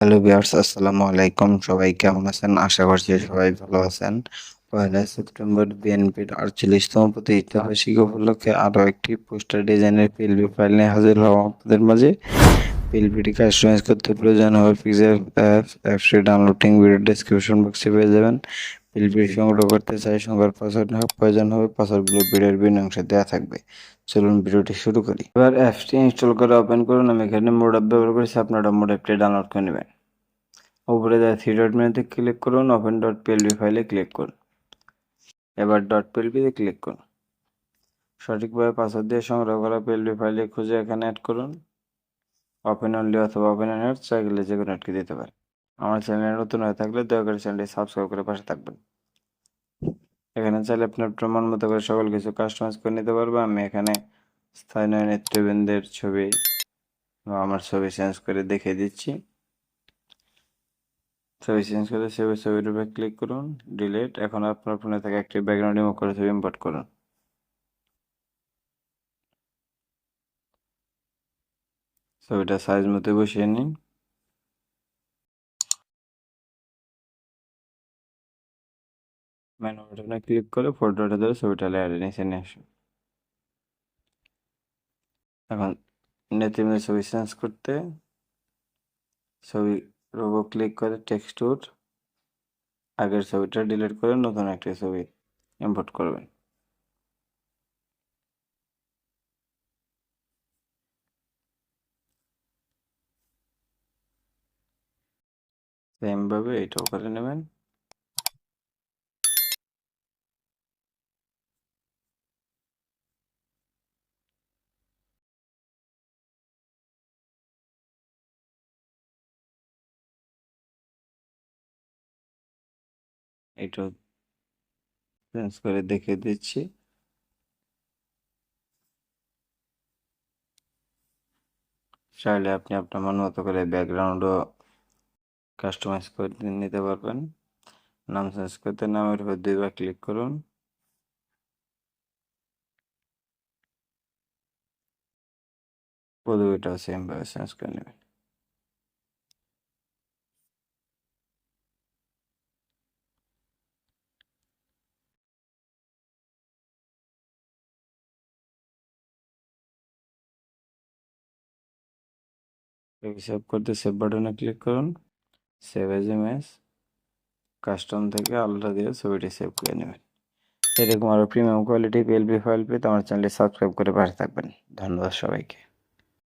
Hello viewers, আসসালামু আলাইকুম। সবাই কেমন আছেন? আশা করছি সবাই ভালো আছেন। 1 সেপ্টেম্বর বিএনপির 48তম প্রতিষ্ঠা বার্ষিকী উপলক্ষে আরও একটি পোস্টার ডিজাইনের পিএলপি ফাইল নিয়ে হাজির হলাম আপনাদের মাঝে। পিএলপিটি কাস্টমাইজ করতে প্রয়োজন হবে পিক্সেল অ্যাপসটি ডাউনলোডিং ভিডিও ডেসক্রিপশন বক্সে পেয়ে যাবেন। পিএলপি সংগ্রহ করতে চাই সংখ্যার পাসওয়ার্ড প্রয়োজন হবে। পাসওয়ার্ডগুলো ভিডিওর বিভিন্ন অংশে দেওয়া থাকবে। চলুন ভিডিওটি শুরু করি। এবার অ্যাপসটি ইনস্টল করে ওপেন করুন। আমি এখানে মোড অ্যাপ ব্যবহার করেছি, আপনারা মোড অ্যাপটি ডাউনলোড করে নেবেন। উপরে দেওয়া থ্রি ডট মেনুতে ক্লিক করুন, ওপেন ডট পিএলপি ফাইলে ক্লিক করুন। এবার ডট পিএলপিতে ক্লিক করুন। সঠিকভাবে পাসওয়ার্ড দিয়ে সংগ্রহ করা পিএলপি ফাইলে খুঁজে এখানে অ্যাড করুন। ওপেন অনলি অথবা ওপেন অ্যান্ড অ্যাড চাইলে যে কোনো অ্যাডকে দিতে পারেন। আমার চ্যানেলে নতুন হয়ে থাকলে দয়া করে চ্যানেলটি সাবস্ক্রাইব করে পাশে থাকবেন। এখানে চাইলে আপনি আপনার মন মতো করে সকল কিছু কাস্টমাইজ করে নিতে পারবেন। আমি এখানে স্থানীয় নেতৃবৃন্দের ছবি বা আমার ছবি চেঞ্জ করে দেখিয়ে দিচ্ছি। ছবি চেঞ্জ করে ছবির উপরে ক্লিক করুন, ডিলিট। এখন আপনার ফোনে থেকে একটি ব্যাকগ্রাউন্ড রিমুভ করে ছবি ইম্পোর্ট করুন। ছবিটা সাইজ মতো বসিয়ে নিন। মেনু বাটনে ক্লিক করে ফটোটা ধরে ছবিটা লেয়ারে নিচে নিয়ে আসুন। এখন নেতিমের ছবি চেঞ্জ করতে ছবি রোবো ক্লিক করে টেক্সটুর আগের ছবিটা ডিলিট করে নতুন একটা ছবি ইম্পোর্ট করবেন। সেমভাবে এটাও করে নেবেন। এটাও চেঞ্জ করে দেখিয়ে দিচ্ছি। চাইলে আপনি আপনার মন মতো করে ব্যাকগ্রাউন্ডও কাস্টমাইজ করে নিতে পারবেন। নাম চেঞ্জ করতে নামের উপর দুইবার ক্লিক করুন। পদবিটাও সেমভাবে চেঞ্জ করে নেবেন। সেভ করতে সেভ বাটনে ক্লিক করুন। সেভ এজ ইমেজ কাস্টম থেকে আলাদা দিয়ে ছবিটি সেভ করে নেবেন। এরকম আরও প্রিমিয়াম কোয়ালিটি পিএলপি ফাইল পেতে আমার চ্যানেলটি সাবস্ক্রাইব করে পাশে থাকবেন। ধন্যবাদ সবাইকে।